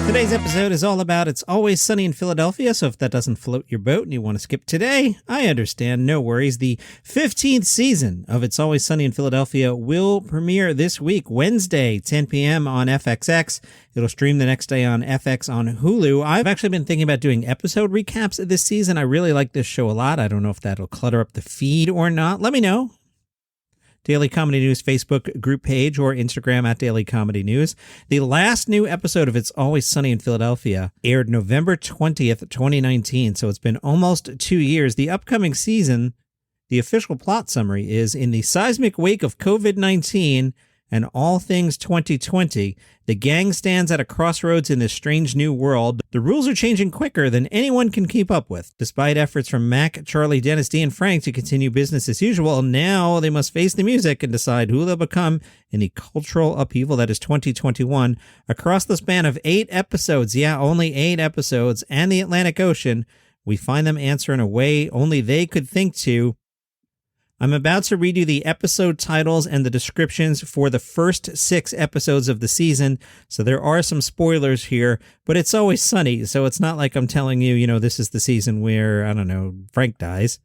Today's episode is all about It's Always Sunny in Philadelphia, so if that doesn't float your boat and you want to skip today, I understand, no worries. The 15th season of It's Always Sunny in Philadelphia will premiere this week, Wednesday, 10 p.m. on FXX. It'll stream the next day on FX on Hulu. I've actually been thinking about doing episode recaps this season. I really like this show a lot. I don't know if that'll clutter up the feed or not. Let me know. Daily Comedy News Facebook group page or Instagram at Daily Comedy News. The last new episode of It's Always Sunny in Philadelphia aired November 20th, 2019, so it's been almost 2 years. The upcoming season, the official plot summary is, in the seismic wake of COVID-19 and all things 2020, the gang stands at a crossroads in this strange new world. The rules are changing quicker than anyone can keep up with. Despite efforts from Mac, Charlie, Dennis, Dee, and Frank to continue business as usual, now they must face the music and decide who they'll become in the cultural upheaval that is 2021. Across the span of 8 episodes, only 8 episodes, and the Atlantic Ocean, we find them answer in a way only they could think to. I'm about to read you the episode titles and the descriptions for the first 6 episodes of the season, so there are some spoilers here, but it's always sunny, so it's not like I'm telling you, this is the season where, I don't know, Frank dies.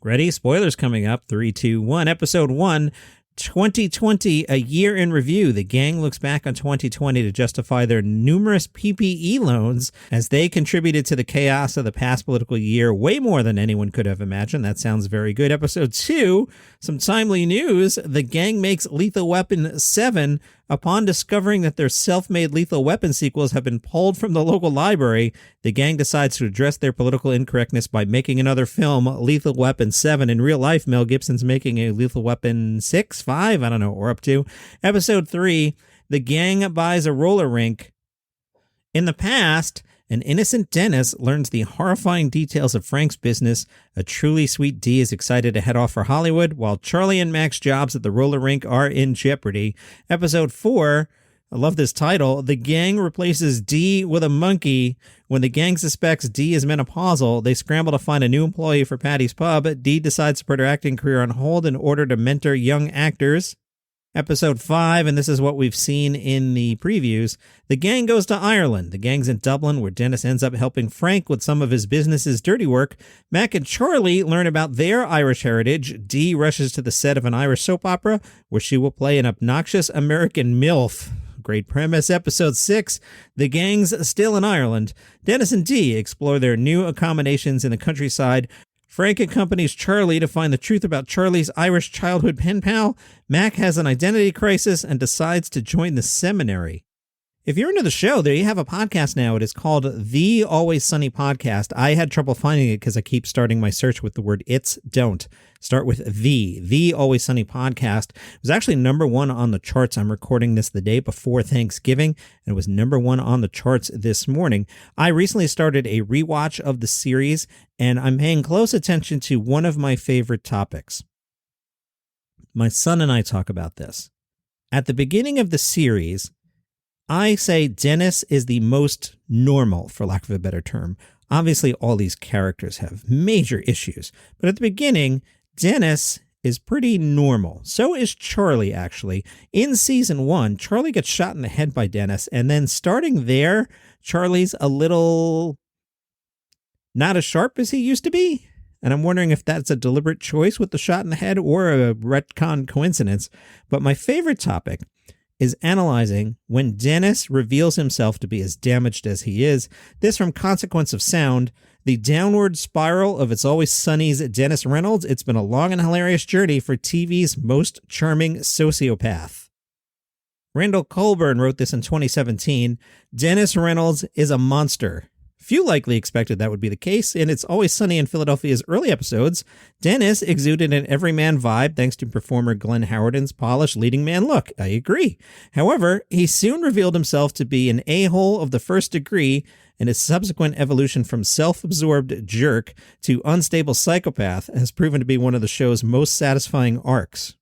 Ready? Spoilers coming up. 3, 2, 1. Episode 1. 2020, a year in review. The gang looks back on 2020 to justify their numerous PPE loans as they contributed to the chaos of the past political year way more than anyone could have imagined. That sounds very good. Episode 2, some timely news. The gang makes Lethal Weapon 7 upon discovering that their self-made Lethal Weapon sequels have been pulled from the local library. The gang decides to address their political incorrectness by making another film, Lethal Weapon 7. In real life, Mel Gibson's making a Lethal Weapon 6, 5, I don't know, or up to. Episode 3, the gang buys a roller rink. In the past, an innocent Dennis learns the horrifying details of Frank's business. A truly sweet Dee is excited to head off for Hollywood, while Charlie and Mac's jobs at the roller rink are in jeopardy. Episode 4, I love this title, the gang replaces Dee with a monkey. When the gang suspects Dee is menopausal, they scramble to find a new employee for Patty's Pub. Dee decides to put her acting career on hold in order to mentor young actors. Episode 5, and this is what we've seen in the previews, the gang goes to Ireland. The gang's in Dublin, where Dennis ends up helping Frank with some of his business's dirty work. Mac and Charlie learn about their Irish heritage. Dee rushes to the set of an Irish soap opera, where she will play an obnoxious American MILF. Great premise. Episode 6, the gang's still in Ireland. Dennis and Dee explore their new accommodations in the countryside. Frank accompanies Charlie to find the truth about Charlie's Irish childhood pen pal. Mac has an identity crisis and decides to join the seminary. If you're into the show, there you have a podcast now. It is called The Always Sunny Podcast. I had trouble finding it because I keep starting my search with the word it's, don't. Start with The Always Sunny Podcast. It was actually number 1 on the charts. I'm recording this the day before Thanksgiving, and it was number 1 on the charts this morning. I recently started a rewatch of the series, and I'm paying close attention to one of my favorite topics. My son and I talk about this. At the beginning of the series, I say Dennis is the most normal, for lack of a better term. Obviously, all these characters have major issues, but at the beginning, Dennis is pretty normal. So is Charlie, actually. In season 1, Charlie gets shot in the head by Dennis, and then starting there, Charlie's a little not as sharp as he used to be. And I'm wondering if that's a deliberate choice with the shot in the head or a retcon coincidence. But my favorite topic is analyzing when Dennis reveals himself to be as damaged as he is. This from Consequence of Sound, the downward spiral of It's Always Sunny's Dennis Reynolds. It's been a long and hilarious journey for TV's most charming sociopath. Randall Colburn wrote this in 2017. Dennis Reynolds is a monster. Few likely expected that would be the case. In It's Always Sunny in Philadelphia's early episodes, Dennis exuded an everyman vibe thanks to performer Glenn Howerton's polished leading man look. I agree. However, he soon revealed himself to be an a-hole of the first degree, and his subsequent evolution from self-absorbed jerk to unstable psychopath has proven to be one of the show's most satisfying arcs.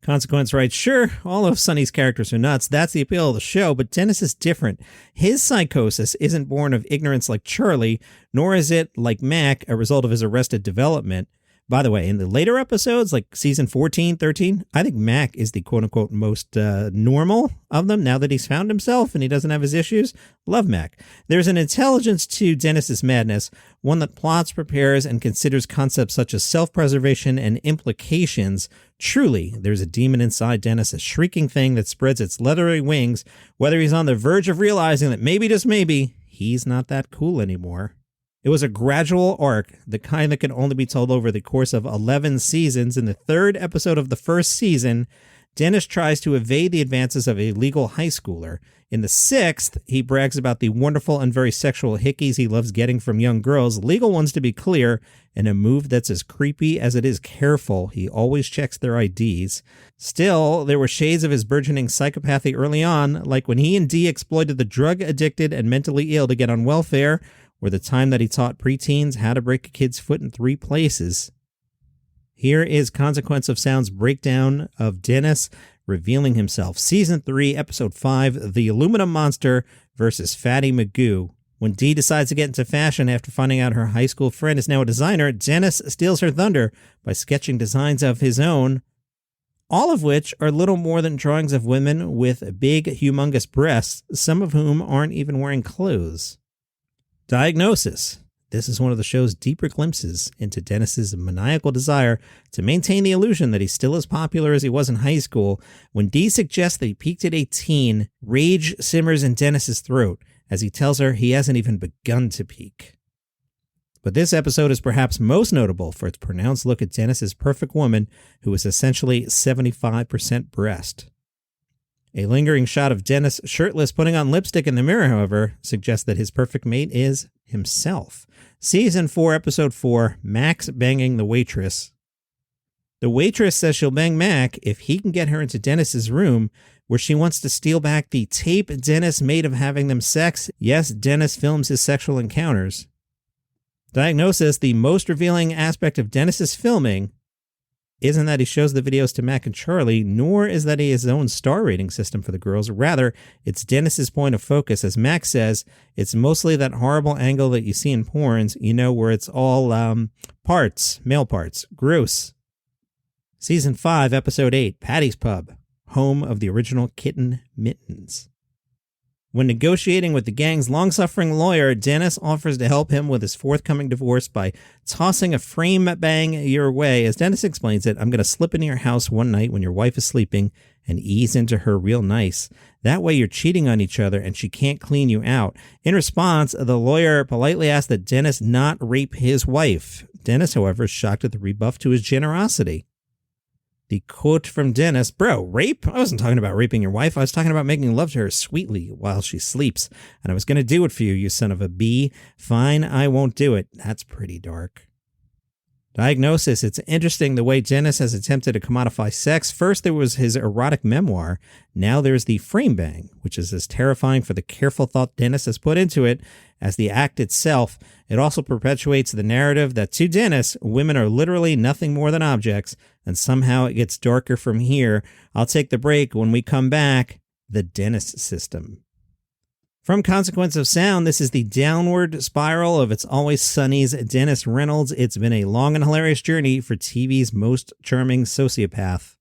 Consequence writes, sure, all of Sonny's characters are nuts. That's the appeal of the show, but Dennis is different. His psychosis isn't born of ignorance like Charlie, nor is it, like Mac, a result of his arrested development. By the way, in the later episodes, like season 14, 13, I think Mac is the quote-unquote most normal of them now that he's found himself and he doesn't have his issues. Love Mac. There's an intelligence to Dennis's madness, one that plots, prepares, and considers concepts such as self-preservation and implications. Truly, there's a demon inside Dennis, a shrieking thing that spreads its leathery wings, whether he's on the verge of realizing that maybe, just maybe, he's not that cool anymore. It was a gradual arc, the kind that can only be told over the course of 11 seasons. In the third episode of the first season, Dennis tries to evade the advances of a legal high schooler. In the sixth, he brags about the wonderful and very sexual hickeys he loves getting from young girls, legal ones to be clear, in a move that's as creepy as it is careful. He always checks their IDs. Still, there were shades of his burgeoning psychopathy early on, like when he and Dee exploited the drug-addicted and mentally ill to get on welfare, or the time that he taught preteens how to break a kid's foot in 3 places. Here is Consequence of Sound's breakdown of Dennis revealing himself. Season 3, Episode 5, The Aluminum Monster versus Fatty Magoo. When Dee decides to get into fashion after finding out her high school friend is now a designer, Dennis steals her thunder by sketching designs of his own, all of which are little more than drawings of women with big, humongous breasts, some of whom aren't even wearing clothes. Diagnosis. This is one of the show's deeper glimpses into Dennis's maniacal desire to maintain the illusion that he's still as popular as he was in high school. When Dee suggests that he peaked at 18, rage simmers in Dennis's throat as he tells her he hasn't even begun to peak. But this episode is perhaps most notable for its pronounced look at Dennis's perfect woman, who is essentially 75% breast. A lingering shot of Dennis shirtless putting on lipstick in the mirror, however, suggests that his perfect mate is himself. Season 4, Episode 4, Mac's banging the waitress. The waitress says she'll bang Mac if he can get her into Dennis's room, where she wants to steal back the tape Dennis made of having them sex. Yes, Dennis films his sexual encounters. Diagnosis. The most revealing aspect of Dennis's filming isn't that he shows the videos to Mac and Charlie, nor is that he has his own star rating system for the girls. Rather, it's Dennis's point of focus. As Mac says, it's mostly that horrible angle that you see in porns, where it's all parts, male parts. Gross. Season 5, Episode 8, Patty's Pub, home of the original Kitten Mittens. When negotiating with the gang's long-suffering lawyer, Dennis offers to help him with his forthcoming divorce by tossing a frame bang your way. As Dennis explains it, I'm going to slip into your house one night when your wife is sleeping and ease into her real nice. That way you're cheating on each other and she can't clean you out. In response, the lawyer politely asks that Dennis not rape his wife. Dennis, however, is shocked at the rebuff to his generosity. The quote from Dennis, "Bro, rape? I wasn't talking about raping your wife. I was talking about making love to her sweetly while she sleeps. And I was going to do it for you, you son of a bee. Fine, I won't do it." That's pretty dark. Diagnosis. It's interesting the way Dennis has attempted to commodify sex. First, there was his erotic memoir. Now there's the frame bang, which is as terrifying for the careful thought Dennis has put into it as the act itself. It also perpetuates the narrative that to Dennis, women are literally nothing more than objects, and somehow it gets darker from here. I'll take the break. When we come back, the Dennis system. From Consequence of Sound, this is the downward spiral of It's Always Sunny's Dennis Reynolds. It's been a long and hilarious journey for TV's most charming sociopath.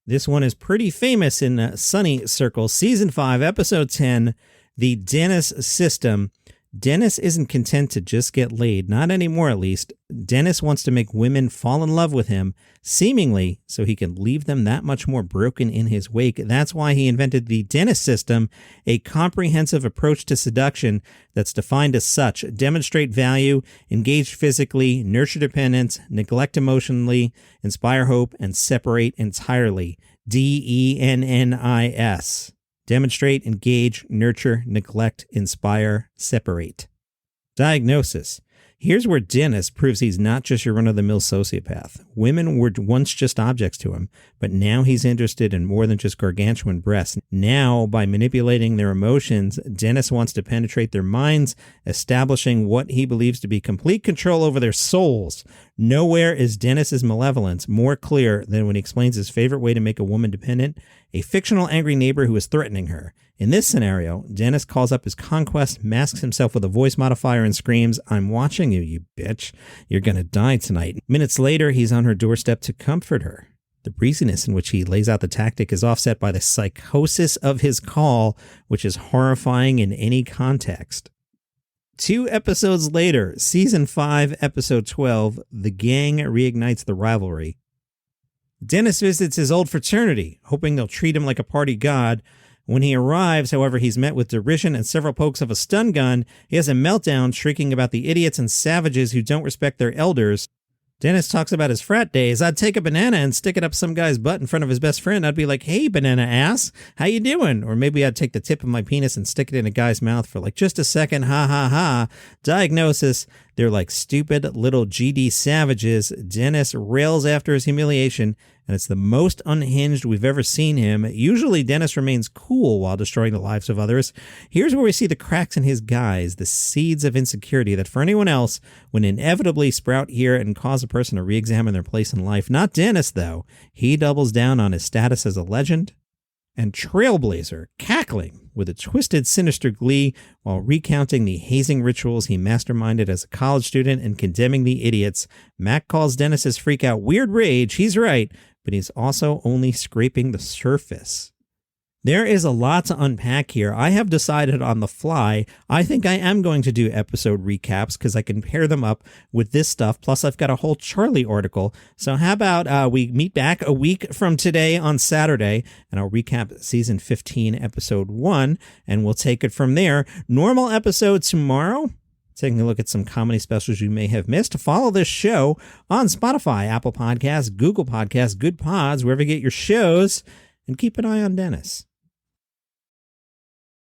This one is pretty famous in Sunny circles. Season 5, Episode 10, The Dennis System. Dennis isn't content to just get laid, not anymore at least. Dennis wants to make women fall in love with him, seemingly so he can leave them that much more broken in his wake. That's why he invented the Dennis system, a comprehensive approach to seduction that's defined as such: demonstrate value, engage physically, nurture dependence, neglect emotionally, inspire hope, and separate entirely. DENNIS. Demonstrate, engage, nurture, neglect, inspire, separate. Diagnosis. Here's where Dennis proves he's not just your run-of-the-mill sociopath. Women were once just objects to him, but now he's interested in more than just gargantuan breasts. Now, by manipulating their emotions, Dennis wants to penetrate their minds, establishing what he believes to be complete control over their souls. Nowhere is Dennis's malevolence more clear than when he explains his favorite way to make a woman dependent, a fictional angry neighbor who is threatening her. In this scenario, Dennis calls up his conquest, masks himself with a voice modifier, and screams, "I'm watching you, you bitch. You're gonna die tonight." Minutes later, he's on her doorstep to comfort her. The breeziness in which he lays out the tactic is offset by the psychosis of his call, which is horrifying in any context. 2 episodes later, Season 5, Episode 12, The Gang reignites the rivalry. Dennis visits his old fraternity, hoping they'll treat him like a party god. When he arrives, however, he's met with derision and several pokes of a stun gun. He has a meltdown, shrieking about the idiots and savages who don't respect their elders. Dennis talks about his frat days. I'd take a banana and stick it up some guy's butt in front of his best friend. I'd be like, "Hey, banana ass, how you doing?" Or maybe I'd take the tip of my penis and stick it in a guy's mouth for like just a second. Ha ha ha. Diagnosis: they're like stupid little GD savages. Dennis rails after his humiliation, and it's the most unhinged we've ever seen him. Usually Dennis remains cool while destroying the lives of others. Here's where we see the cracks in his guise, the seeds of insecurity that for anyone else would inevitably sprout here and cause a person to re-examine their place in life. Not Dennis, though. He doubles down on his status as a legend and trailblazer, cackling with a twisted, sinister glee while recounting the hazing rituals he masterminded as a college student and condemning the idiots. Mac calls Dennis's freak-out weird rage. He's right, but he's also only scraping the surface. There is a lot to unpack here. I have decided on the fly, I think I am going to do episode recaps because I can pair them up with this stuff. Plus, I've got a whole Charlie article. So how about we meet back a week from today on Saturday, and I'll recap season 15, episode 1, and we'll take it from there. Normal episode tomorrow. Taking a look at some comedy specials you may have missed. Follow this show on Spotify, Apple Podcasts, Google Podcasts, Good Pods, wherever you get your shows, and keep an eye on Dennis.